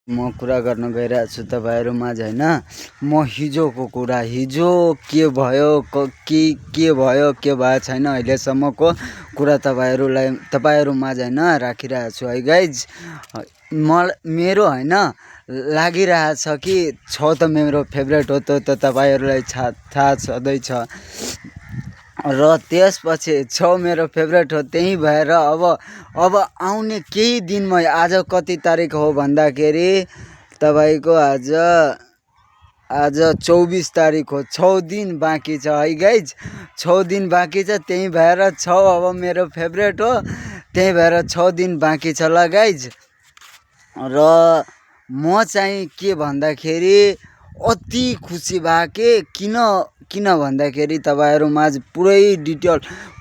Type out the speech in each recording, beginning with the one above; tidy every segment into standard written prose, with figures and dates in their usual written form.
म कुरा गर्न गइरहेको छु तपाईँहरूमाझ हैन। म हिजोको कुरा, हिजो के भयो के भयो के भएको छैन अहिलेसम्मको कुरा तपाईँहरूमाझ हैन राखिरहेको छु है गाइज। मेरो हैन लागिरहेछ कि छ त मेरो फेभरेट हो, त्यो त तपाईँहरूलाई थाहा छँदैछ। र त्यसपछि मेरो फेभरेट हो, त्यही भएर अब आउने केही दिनमा, आज कति तारिक हो भन्दाखेरि तपाईँको आज 24 तारिक हो। 6 दिन बाँकी छ है गाइज, 6 दिन बाँकी छ। त्यही भएर अब मेरो फेभरेट हो, त्यही भएर 6 दिन बाँकी छ ल गाइज। र म चाहिँ के भन्दाखेरि अति खुसी भए के किन भन्दाखेरि तपाईँहरूमाझ पुरै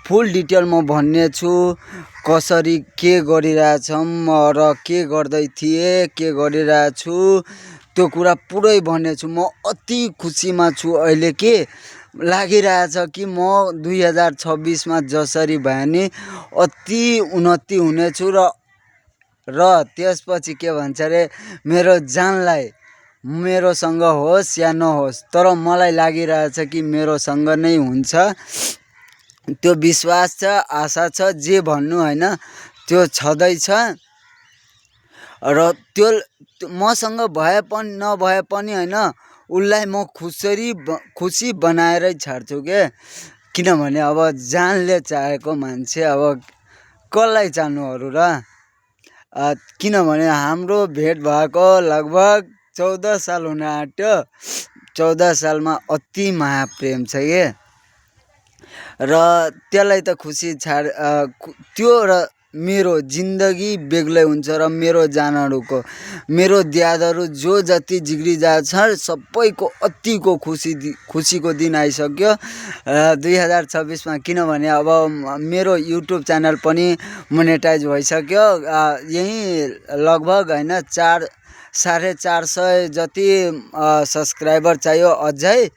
फुल डिटेल म भन्ने छु। कसरी के गरिरहेछौँ र के गर्दै थिएँ, के गरिरहेछु, त्यो कुरा पुरै भन्ने छु। म अति खुसीमा छु अहिले। के लागिरहेछ कि म 2026मा जसरी भए नि अति उन्नति हुनेछु र त्यसपछि के भन्छ अरे, मेरो जानलाई मेरोसँग होस् या नहोस्, तर मलाई लागिरहेछ कि मेरोसँग नै हुन्छ। त्यो विश्वास छ, आशा छ, जे भन्नु होइन त्यो छँदैछ। र त्यो मसँग भए पनि नभए पनि होइन, उसलाई म खुसी बनाएरै छाड्छु के। किनभने अब जानले चाहेको मान्छे अब कसलाई चाहनु अरू र। किनभने हाम्रो भेट भएको लगभग 14 साल हुन आँट्यो। 14 सालमा अति माया प्रेम छ के। र त्यसलाई त खुसी त्यो र मेरो जिन्दगी बेग्लै हुन्छ। र मेरो जानहरूको, मेरो द्यादहरू जो जति जिग्री जाछ सबैको अतिको खुसीको दिन आइसक्यो 2026मा। किनभने अब मेरो युट्युब च्यानल पनि मोनेटाइज भइसक्यो। यही लगभग होइन 450 जति सब्सक्राइबर चाहियो अझै।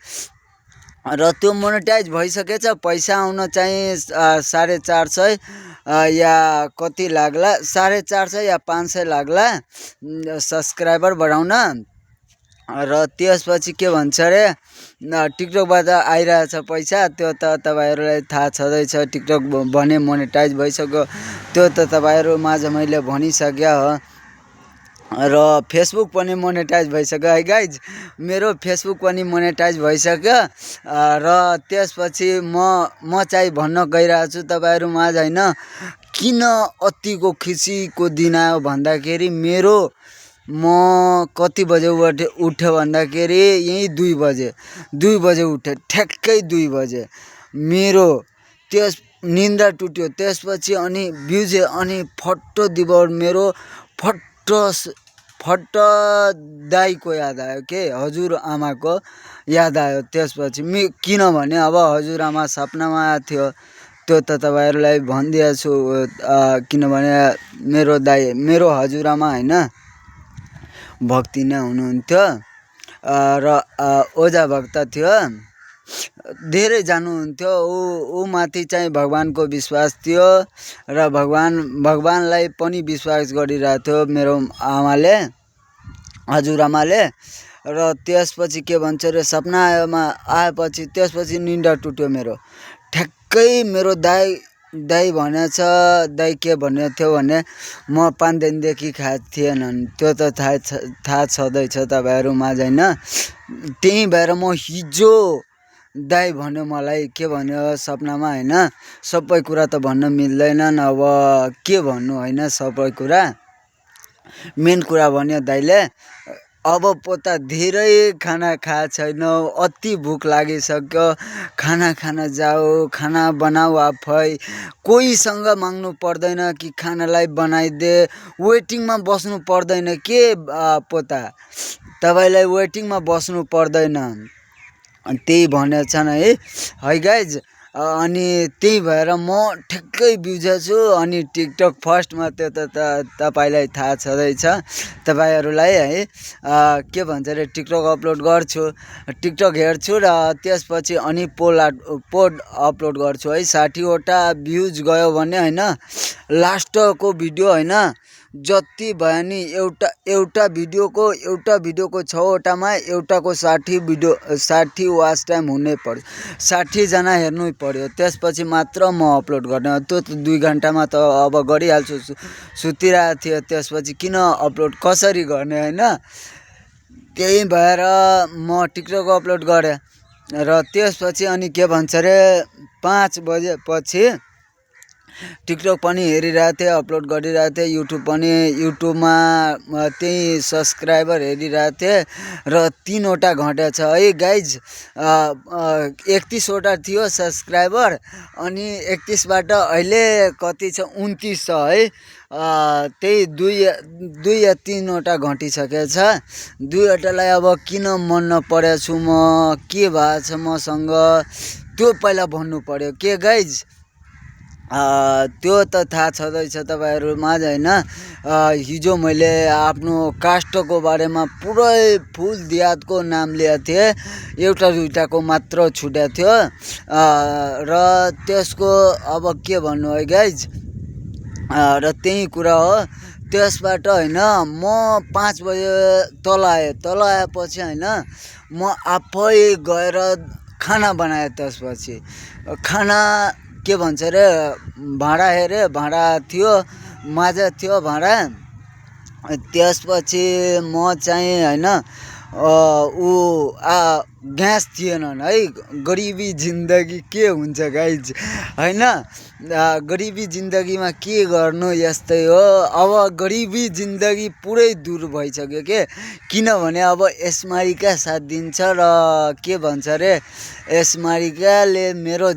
र त्यो मोनेटाइज भइसकेछ। पैसा आउन चाहिँ 450 या कति लाग्ला, 450 या 500 लाग्ला सब्सक्राइबर बढाउन। र त्यसपछि के भन्छ अरे, टिकटकबाट आइरहेछ पैसा, त्यो त तपाईँहरूलाई थाहा छँदैछ। टिकटक भने मोनेटाइज भइसक्यो, त्यो त तपाईँहरूमाझ मैले भनिसक्यो हो। र फेसबुक पनि मोनेटाइज भइसक्यो है गाइज। मेरो फेसबुक पनि मोनेटाइज भइसक्यो। र त्यसपछि म चाहिँ भन्न गइरहेको छु तपाईँहरूमाझ होइन, किन अतिको खुसीको दिन आयो भन्दाखेरि म कति बजे उठ्यो भन्दाखेरि यही 2 बजे उठेँ, ठ्याक्कै 2 बजे मेरो निन्द्रा टुट्यो। त्यसपछि अनि बिउजे, अनि फट्ट दिबर मेरो फट्ट दाइको याद आयो के, हजुरआमाको याद आयो। त्यसपछि किनभने अब हजुरआमा सपनामा थियो, त्यो त तपाईँहरूलाई भनिदिएको छु। किनभने मेरो हजुरआमा होइन भक्ति नै हुनुहुन्थ्यो र ओझा भक्त थियो, धेरै जानुहुन्थ्यो। ऊ माथि चाहिँ भगवानको विश्वास थियो र भगवानलाई पनि विश्वास गरिरहेको थियो मेरो आमाले, हजुरआमाले। र त्यसपछि के भन्छ अरे, सपना आएपछि त्यसपछि निन्द्रा टुट्यो मेरो। ठ्याक्कै मेरो दाइ भनेछ, दाइ के भनेको थियो भने म 5 दिनदेखि खाएको थिएनन्। त्यो त थाहा छँदैछ तपाईँहरूमाझ होइन। त्यही भएर म हिजो दाइ भन्यो मलाई, के भन्यो सपनामा होइन। सबै कुरा त भन्न मिल्दैनन्, अब के भन्नु होइन सबै कुरा। मेन कुरा भन्यो दाइले, अब पोता धेरै खाना खाएको छैनौ, अति भोक लागिसक्यो, खाना खान जाऊ, खाना बनाऊ आफै, कोहीसँग माग्नु पर्दैन कि खानालाई बनाइदे, वेटिङमा बस्नु पर्दैन के पोता, तपाईँलाई वेटिङमा बस्नु पर्दैन, त्यही भनेछन् है गाइज। अनि त्यही भएर म ठ्याक्कै बिउजेछु। अनि टिकटक फर्स्टमा त्यो त तपाईँलाई थाहा छँदैछ, तपाईँहरूलाई है। के भन्छ अरे, टिकटक अपलोड गर्छु, टिकटक हेर्छु र त्यसपछि अनि पोड अपलोड गर्छु है। 60वटा भ्युज गयो भने होइन, लास्टको भिडियो होइन जति भयो नि एउटा भिडियोको 6वटामा एउटाको 60 वाच टाइम हुनै पर्यो, 60जना हेर्नै पर्यो, त्यसपछि मात्र म अपलोड गर्ने हो। त्यो 2 घन्टामा त अब गरिहाल्छु, सुतिरहेको थियो, त्यसपछि किन अपलोड कसरी गर्ने होइन। त्यही भएर म टिकटक अपलोड गरेँ र त्यसपछि अनि के भन्छ अरे 5 बजेपछि टिकटक पनि हेरिरहेको थिएँ, अपलोड गरिरहेको थिएँ, युट्युबमा त्यही सब्सक्राइबर हेरिरहेको थिएँ र 3वटा घटेछ है गाइज। 31वटा थियो सब्सक्राइबर, अनि 31बाट अहिले कति छ 29 छ है। त्यही 2 या 3वटा घटिसकेको छ। 2वटालाई अब किन मन नपरेको छु म, के भएको छ मसँग, त्यो पहिला भन्नु पर्यो के गाइज। त्यो त थाहा छँदैछ तपाईँहरूमा होइन। हिजो मैले आफ्नो कास्टको बारेमा पुरै फुल देहातको नाम लिएको थिएँ, एउटा दुइटाको मात्र छुटेको थियो र त्यसको अब के भन्नु है गाइज। र त्यही कुरा हो। त्यसबाट होइन म 5 बजे तल आएपछि होइन म आफै गएर खाना बनाएँ। त्यसपछि खाना के भन्छ अरे भाँडा हेरेँ, भाँडा थियो, माझा थियो भाँडा। त्यसपछि म चाहिँ होइन ग्यास थिएनन् है। गरिबी जिन्दगी के हुन्छ गाइज होइन। गरिबी जिन्दगीमा के गर्नु, यस्तै हो। अब गरिबी जिन्दगी पुरै दूर भइसक्यो के, किनभने अब एसमारिका साथ दिन्छ र के भन्छ अरे एसमारिकाले मेरो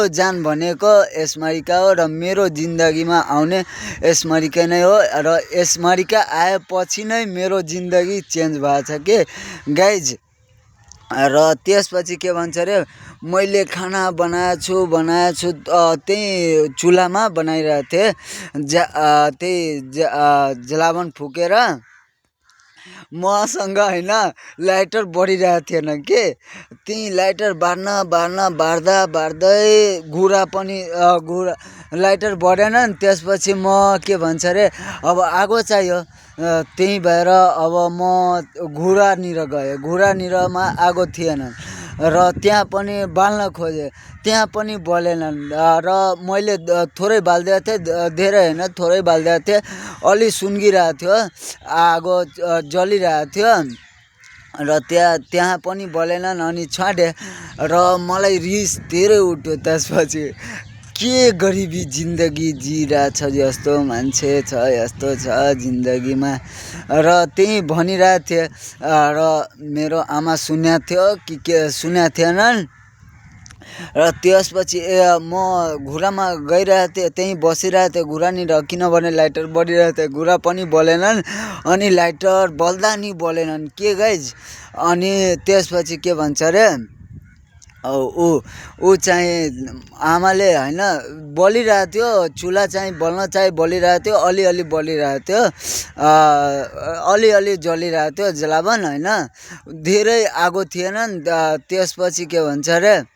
जान भनेको एसमारिका हो र मेरो जिन्दगीमा आउने एसमारिका नै हो र एसमारिका आएपछि नै मेरो जिन्दगी चेन्ज भएको छ के गाइज। र त्यसपछि के भन्छ अरे मैले खाना बनाएछु त्यही चुल्हामा बनाइरहेको थिएँ, त्यही जलावन फुकेर। मसँग होइन लाइटर बढिरहेको थिएन के, त्यही लाइटर बार्दै लाइटर बढेन। त्यसपछि म के भन्छ अरे अब आगो चाहियो, त्यही भएर अब म घुरानिर गएँ। घुरानिरमा आगो थिएन र त्यहाँ पनि बाल्न खोजेँ, त्यहाँ पनि बलेनन् र मैले थोरै बालिदिएको थिएँ, धेरै होइन थोरै बालिदिएको थिएँ। अलि सुन्गिरहेको थियो, आगो जलिरहेको थियो र त्यहाँ पनि बलेनन्। अनि छाडेँ र मलाई रिस धेरै उठ्यो। त्यसपछि के गरिबी जिन्दगी जिरहेछ, यस्तो मान्छे छ, यस्तो छ जिन्दगीमा र त्यही भनिरहेको थिएँ। र मेरो आमा सुनेको थियो कि के सुनेको थिएनन्। र त्यसपछि म घुरामा गइरहेको थिएँ, त्यहीँ बसिरहेको थिएँ घुरानिर, किनभने लाइटर बढिरहेको थियो, घुरा पनि बलेनन् अनि लाइटर बल्दा नि बलेनन् के गाइज। अनि त्यसपछि के भन्छ अरे ऊ चाहिँ आमाले होइन बलिरहेको थियो, चुल्हा चाहिँ बल्न चाहिँ बलिरहेको थियो, अलिअलि बलिरहेको थियो, अलिअलि जलिरहेको थियो जलावन होइन, धेरै आगो थिएनन्। त्यसपछि के भन्छ अरे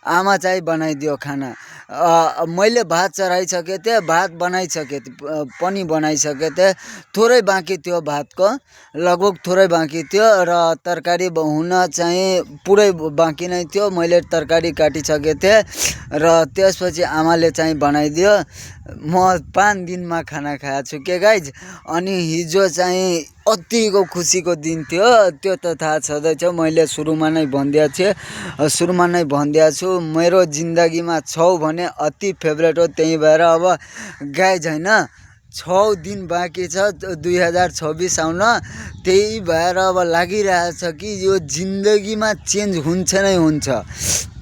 आमा चाहिँ बनाइदियो खाना। मैले भात चढाइसकेको थिएँ, भात पनि बनाइसकेको थिएँ, थोरै बाँकी थियो भातको, लगभग थोरै बाँकी थियो र तरकारी हुन चाहिँ पुरै बाँकी नै थियो। मैले तरकारी काटिसकेको थिएँ र त्यसपछि आमाले चाहिँ बनाइदियो। म 5 दिनमा खाना खाएको छु के गाइज। अनि हिजो चाहिँ अतिको खुसीको दिन थियो, त्यो त थाहा छँदैछ, मैले सुरुमा नै भनिदिएको छु। मेरो जिन्दगीमा छौ भने अति फेभरेट हो, त्यही भएर अब गाइज होइन 6 दिन बाँकी छ 2026 आउन। त्यही भएर अब लागिरहेछ कि यो जिन्दगीमा चेन्ज हुन्छ नै हुन्छ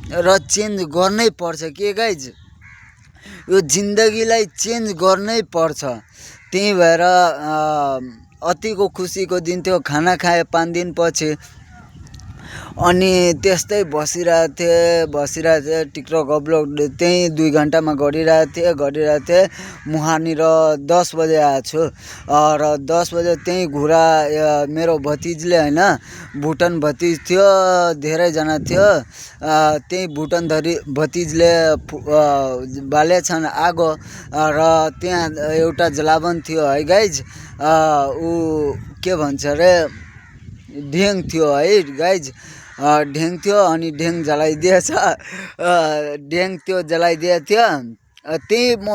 र चेन्ज गर्नै पर्छ के गाइज। यो जिन्दगीलाई चेन्ज गर्नै पर्छ। त्यही भएर अतिको खुसीको दिन थियो। खाना खाएँ 5 दिन पछि अनि त्यस्तै बसिरहेको थिएँ टिकटक अपलोड त्यहीँ 2 घन्टामा गरिरहेको थिएँ मुहारनिर 10 बजे आएको छु र 10 बजे त्यहीँ घुरा मेरो भतिजले होइन भुटान भतिज थियो धेरैजना थियो त्यही भुटान भतिजले बालेछन् आगो र त्यहाँ एउटा जलावन थियो है गाइज ऊ के भन्छ अरे ढ्याङ थियो है गाइज ढ्याङ थियो अनि ढ्याङ जलाइदिएछ ढ्याङ त्यो जलाइदिएको थियो त्यही म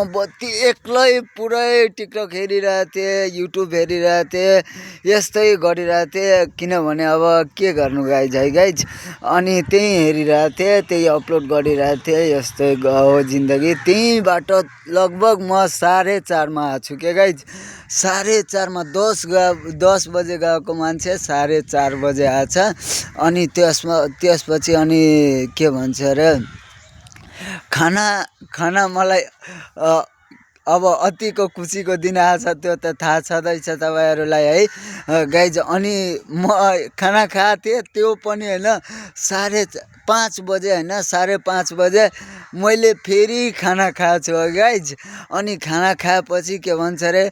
एक्लै पुरै टिकटक हेरिरहेको थिएँ युट्युब हेरिरहेको थिएँ यस्तै गरिरहेको थिएँ किनभने अब के गर्नु गाइज है गाइज अनि त्यहीँ हेरिरहेको थिएँ त्यही अपलोड गरिरहेको थिएँ यस्तै हो जिन्दगी त्यहीँबाट लगभग म 4:30मा आएको छु के गाइज 4:30मा 10 बजे गएको मान्छे 4:30 बजे आएछ अनि त्यसपछि अनि के भन्छ अरे खाना मलाई अब अतिको खुसीको दिन आएछ त्यो त थाहा छँदैछ तपाईँहरूलाई है गाइज अनि म खाना खाएको थिएँ त्यो पनि होइन 5:30 बजे होइन 5:30 बजे मैले फेरि खाना खाएको छु गाइज अनि खाना खाएपछि के भन्छ अरे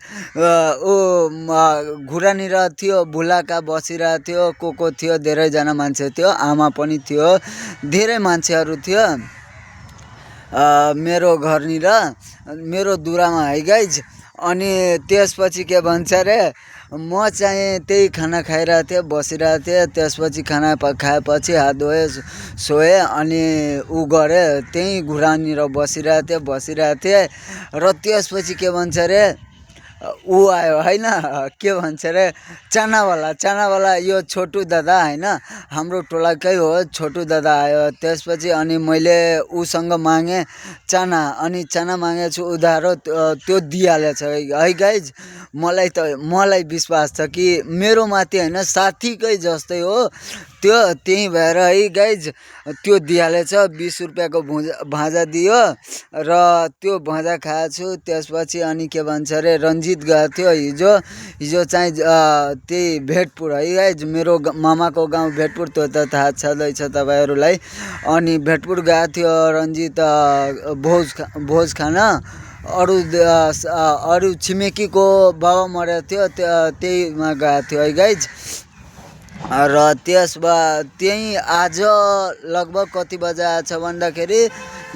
घुरानिर थियो भुलाका बसिरहेको थियो को थियो धेरैजना मान्छे थियो आमा पनि थियो धेरै मान्छेहरू थियो मेरो घरनिर मेरो दुरामा है गाइज अनि त्यसपछि के भन्छ अरे म चाहिँ त्यही खाना खाइरहेको थिएँ बसिरहेको थिएँ त्यसपछि खाना खाएपछि हात धोएँ सोएँ अनि गरेँ त्यहीँ घुरानिर बसिरहेको थिएँ र त्यसपछि के भन्छ अरे आयो होइन के भन्छ अरे चानावाला यो छोटु दादा होइन हाम्रो टोलाकै हो छोटु दादा आयो त्यसपछि अनि मैले उसँग मागेँ चाना मागेको छु उधारो त्यो दिइहालेछ है गाइज मलाई विश्वास छ कि मेरो माथि होइन साथीकै जस्तै हो त्यही भएर है गाइज त्यो दिइहालेछ 20 रुपियाँको भाजा दियो र त्यो भाजा खाएको छु त्यसपछि अनि के भन्छ अरे रन्जित गएको थियो हिजो चाहिँ त्यही भेटपुर है गाइज मेरो मामाको गाउँ भेटपुर त्यो त थाहा छँदैछ तपाईँहरूलाई अनि भेटपुर गएको थियो रन्जित भोज खान अरू छिमेकीको बाबा मरेको थियो त्यहीमा गएको थियो है गाइज र त्यहीँ आज लगभग कति बजे आएछ भन्दाखेरि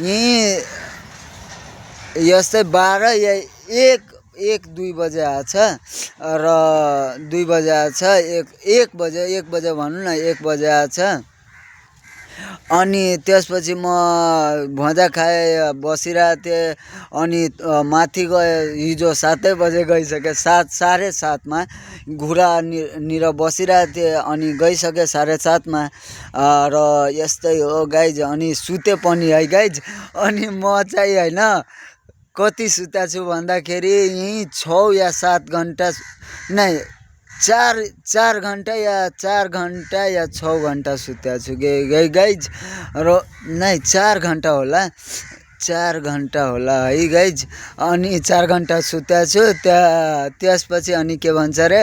यहीँ यस्तै 12 या 1-2 बजे आएछ र 2 बजे आएछ 1 बजे भनौँ न 1 बजे आएछ अनि त्यसपछि म भजा खाएँ बसिरहेको थिएँ अनि माथि गएँ हिजो 7 बजे गइसकेँ 7:30मा घुरानिर बसिरहेको थिएँ अनि गइसकेँ 7:30मा र यस्तै हो गाइज अनि सुते पनि है गाइज अनि म चाहिँ होइन कति सुतेको छु भन्दाखेरि यहीँ 6 या 7 घन्टा नै 4 घन्टा या 6 घन्टा सुतेको छु गाइज र नै 4 घन्टा होला 4 घन्टा होला है गाइज अनि 4 घन्टा सुतेको छु त्यसपछि अनि के भन्छ अरे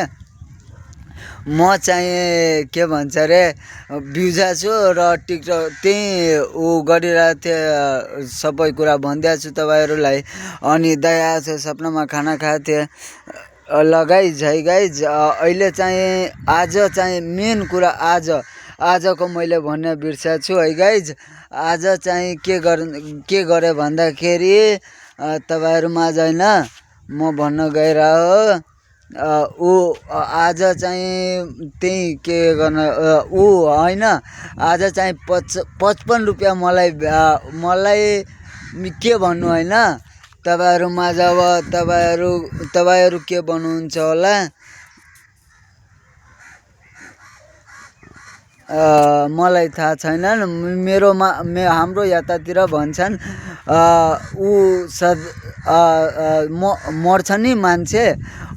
म चाहिँ के भन्छ अरे बिउजा छु र टिकटक त्यहीँ गरिरहेको थिएँ सबै कुरा भनिदिएको छु तपाईँहरूलाई अनि दया थियो सपनामा खाना खाएको थिएँ लगाइज है गाइज अहिले चाहिँ आज चाहिँ मेन कुरा आजको मैले भन्न बिर्सेको छु है गाइज आज चाहिँ के गरेँ भन्दाखेरि तपाईँहरूमाझ होइन म भन्न गइरहेको आज चाहिँ त्यही के गर्न होइन आज चाहिँ 55 रुपियाँ मलाई के भन्नु होइन तपाईँहरूमाझ अब तपाईँहरू के भन्नुहुन्छ होला मलाई थाहा छैन हाम्रो यतातिर भन्छन् मर्छ नि मान्छे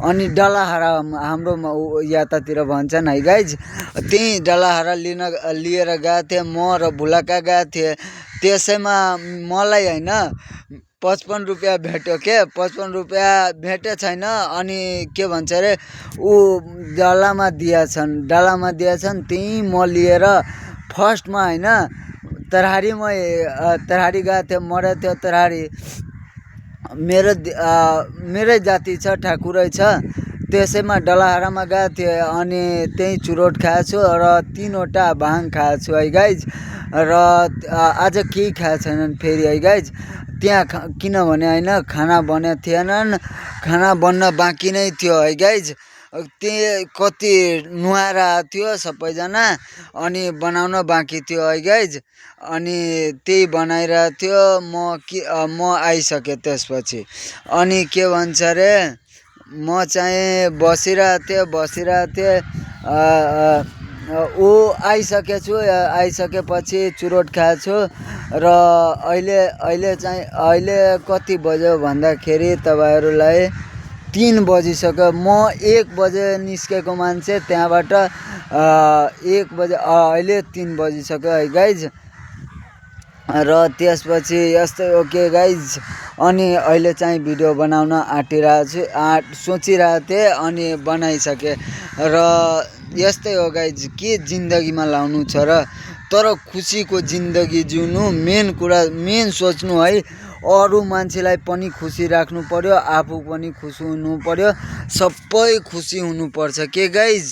अनि डलाहारा हाम्रो यतातिर भन्छन् है गाइज त्यही डलाहारा लिएर गएको थिएँ म र भुलाका गएको थिएँ त्यसैमा मलाई होइन 55 रुपियाँ भेट्यो के 55 रुपियाँ भेटे छैन अनि के भन्छ अरे डालामा दिएछन् त्यहीँ म लिएर फर्स्टमा होइन तरारी गएको थियो मरेको थियो तरारी मेरै जाति छ ठाकुरै छ त्यसैमा डलाहारामा गएको थिएँ अनि त्यहीँ चुरोट खाएको छु र 3वटा भाङ खाएको छु है गाइज र आज केही खाएको छैनन् फेरि है गाइज त्यहाँ किनभने होइन खाना बनेको थिएनन् खाना बन्न बाँकी नै थियो है गाइज त्यही कति नुहाएर थियो सबैजना अनि बनाउन बाँकी थियो है गाइज अनि त्यही बनाइरहेको थियो म आइसकेँ त्यसपछि अनि के भन्छ अरे म चाहिँ बसिरहेको थिएँ ऊ आइसकेपछि चुरोट खाएको छु र अहिले कति बज्यो भन्दाखेरि तपाईँहरूलाई 3 बजिसक्यो म 1 बजे निस्केको मान्छे त्यहाँबाट 1 बजे अहिले 3 बजिसक्यो है गाइज र त्यसपछि यस्तै ओके गाइज अनि अहिले चाहिँ भिडियो बनाउन सोचिरहेको थिएँ अनि बनाइसकेँ र यस्तै हो गाइज के जिन्दगीमा लाउनु छ र तर खुसीको जिन्दगी जिउनु मेन सोच्नु है अरू मान्छेलाई पनि खुसी राख्नु पर्यो आफू पनि खुसी हुनु पर्यो सबै खुसी हुनुपर्छ के गाइज।